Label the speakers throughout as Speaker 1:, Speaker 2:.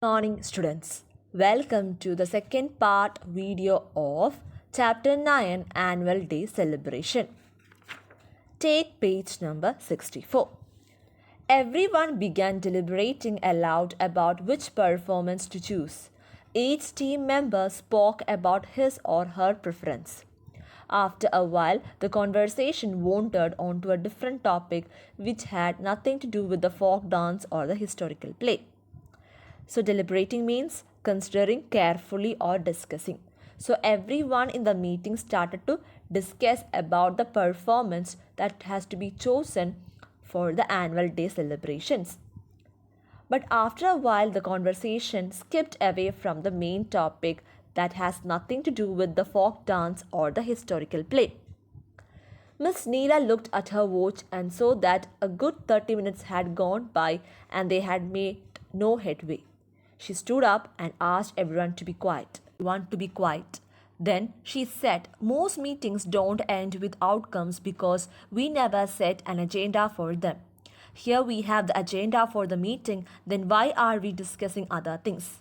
Speaker 1: Morning students, welcome to the second part video of chapter 9 annual day celebration. Take page number 64. Everyone began deliberating aloud about which performance to choose. Each team member spoke about his or her preference. After a while, the conversation wandered onto a different topic which had nothing to do with the folk dance or the historical play. So, deliberating means considering carefully or discussing. So, everyone in the meeting started to discuss about the performance that has to be chosen for the annual day celebrations. But after a while, the conversation skipped away from the main topic that has nothing to do with the folk dance or the historical play. Miss Neela looked at her watch and saw that a good 30 minutes had gone by and they had made no headway. She stood up and asked everyone to be quiet. Then she said, most meetings don't end with outcomes because we never set an agenda for them. Here we have the agenda for the meeting, then why are we discussing other things?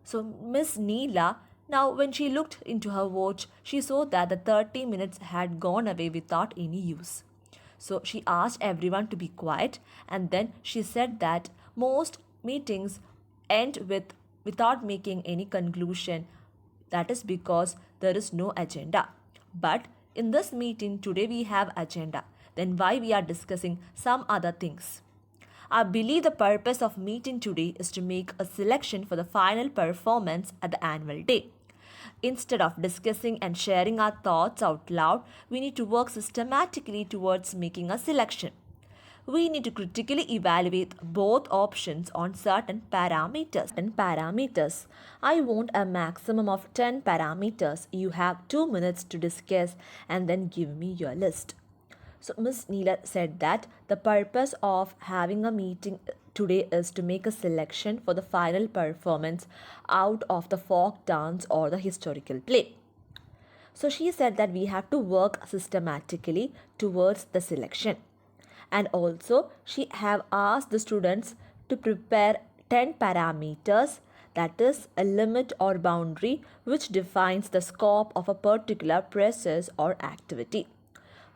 Speaker 1: So Miss Neela, now when she looked into her watch, she saw that the 30 minutes had gone away without any use. So she asked everyone to be quiet and then she said that most meetings end without making any conclusion. That is because there is no agenda. But in this meeting today we have agenda. Then why we are discussing some other things? I believe the purpose of meeting today is to make a selection for the final performance at the annual day. Instead of discussing and sharing our thoughts out loud, we need to work systematically towards making a selection. We need to critically evaluate both options on certain parameters. I want a maximum of 10 parameters. You have 2 minutes to discuss and then give me your list. So Ms. Neela said that the purpose of having a meeting today is to make a selection for the final performance out of the folk dance or the historical play. So she said that we have to work systematically towards the selection. And also she have asked the students to prepare 10 parameters, that is a limit or boundary which defines the scope of a particular process or activity.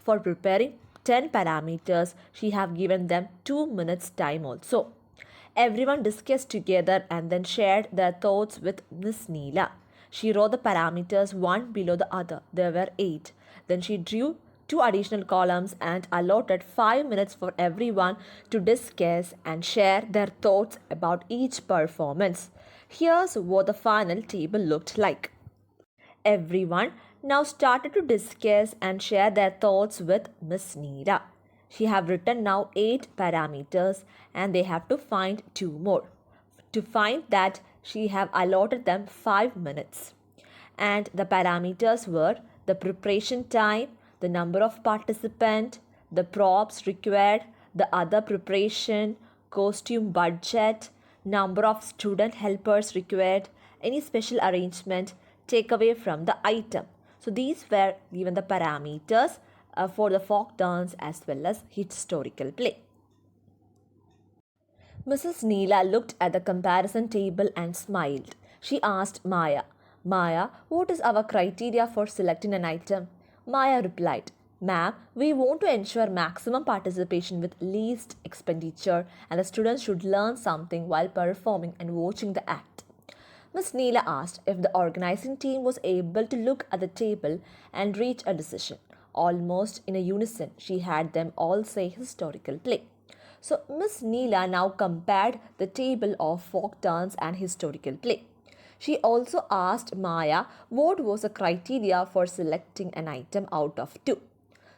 Speaker 1: For preparing 10 parameters, she have given them 2 minutes time also. Everyone discussed together and then shared their thoughts with Miss Neela. She wrote the parameters one below the other. There were 8. Then she drew 2 additional columns and allotted 5 minutes for everyone to discuss and share their thoughts about each performance. Here's what the final table looked like. Everyone now started to discuss and share their thoughts with Miss Neela. She have written now 8 parameters and they have to find 2 more. To find that, she have allotted them 5 minutes. And the parameters were the preparation time, the number of participants, the props required, the other preparation, costume budget, number of student helpers required, any special arrangement, take away from the item. So these were given the parameters for the folk dance as well as historical play. Mrs. Neela looked at the comparison table and smiled. She asked Maya, Maya, what is our criteria for selecting an item? Maya replied, Ma'am, we want to ensure maximum participation with least expenditure and the students should learn something while performing and watching the act. Miss Neela asked if the organizing team was able to look at the table and reach a decision. Almost in a unison, she had them all say historical play. So Miss Neela now compared the table of folk dance and historical play. She also asked Maya what was the criteria for selecting an item out of 2.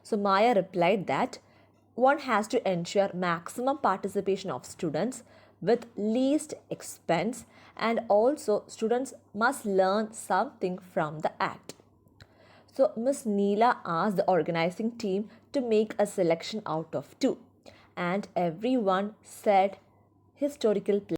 Speaker 1: So Maya replied that one has to ensure maximum participation of students with least expense and also students must learn something from the act. So Miss Neela asked the organizing team to make a selection out of 2 and everyone said historical play.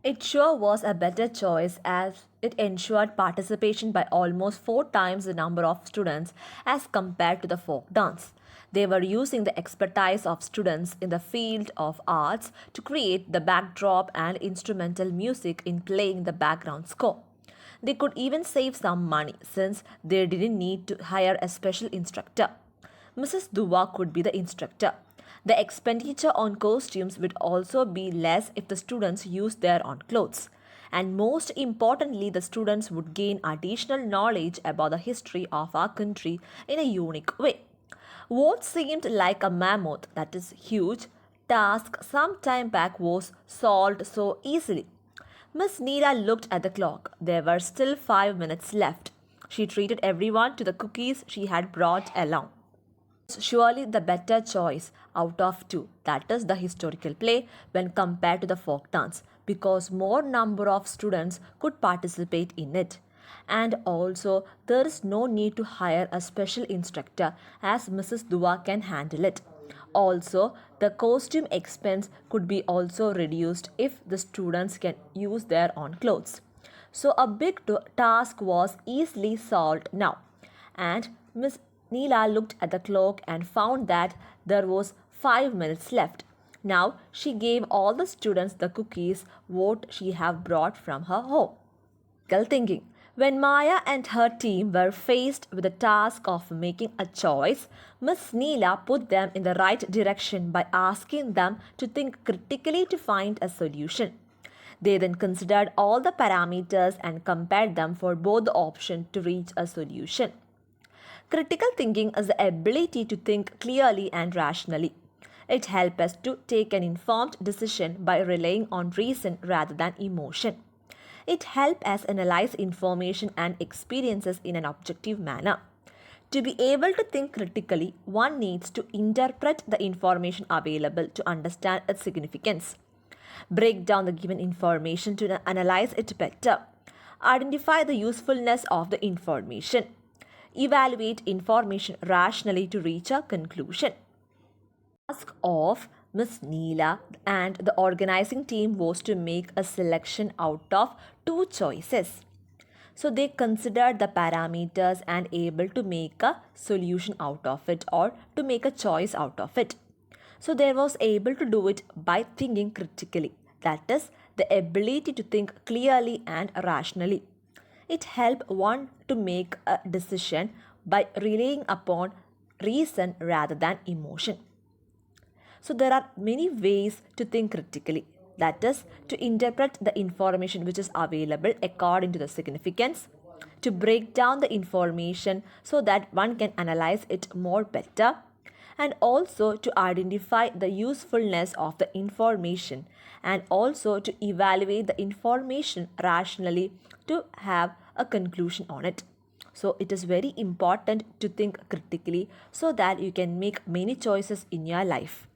Speaker 1: It sure was a better choice as it ensured participation by almost 4 times the number of students as compared to the folk dance. They were using the expertise of students in the field of arts to create the backdrop and instrumental music in playing the background score. They could even save some money since they didn't need to hire a special instructor. Mrs. Dua could be the instructor. The expenditure on costumes would also be less if the students used their own clothes. And most importantly, the students would gain additional knowledge about the history of our country in a unique way. What seemed like a mammoth, that is huge, task some time back was solved so easily. Miss Neela looked at the clock. There were still 5 minutes left. She treated everyone to the cookies she had brought along. Surely the better choice out of two, that is the historical play, when compared to the folk dance, because more number of students could participate in it. And also, there is no need to hire a special instructor as Mrs. Dua can handle it. Also, the costume expense could be also reduced if the students can use their own clothes. So a big task was easily solved now. And Miss Neela looked at the clock and found that there was 5 minutes left. Now she gave all the students the cookies what she had brought from her home. Thinking. When Maya and her team were faced with the task of making a choice, Miss Neela put them in the right direction by asking them to think critically to find a solution. They then considered all the parameters and compared them for both the options to reach a solution. Critical thinking is the ability to think clearly and rationally. It helps us to take an informed decision by relying on reason rather than emotion. It helps us analyze information and experiences in an objective manner. To be able to think critically, one needs to interpret the information available to understand its significance. Break down the given information to analyze it better. Identify the usefulness of the information. Evaluate information rationally to reach a conclusion. The task of Miss Neela and the organizing team was to make a selection out of two choices. So they considered the parameters and able to make a solution out of it or to make a choice out of it. So they was able to do it by thinking critically. That is the ability to think clearly and rationally. It helped one to make a decision by relying upon reason rather than emotion. So there are many ways to think critically. That is to interpret the information which is available according to the significance, to break down the information so that one can analyze it more better, and also to identify the usefulness of the information and also to evaluate the information rationally to have a conclusion on it. So it is very important to think critically so that you can make many choices in your life.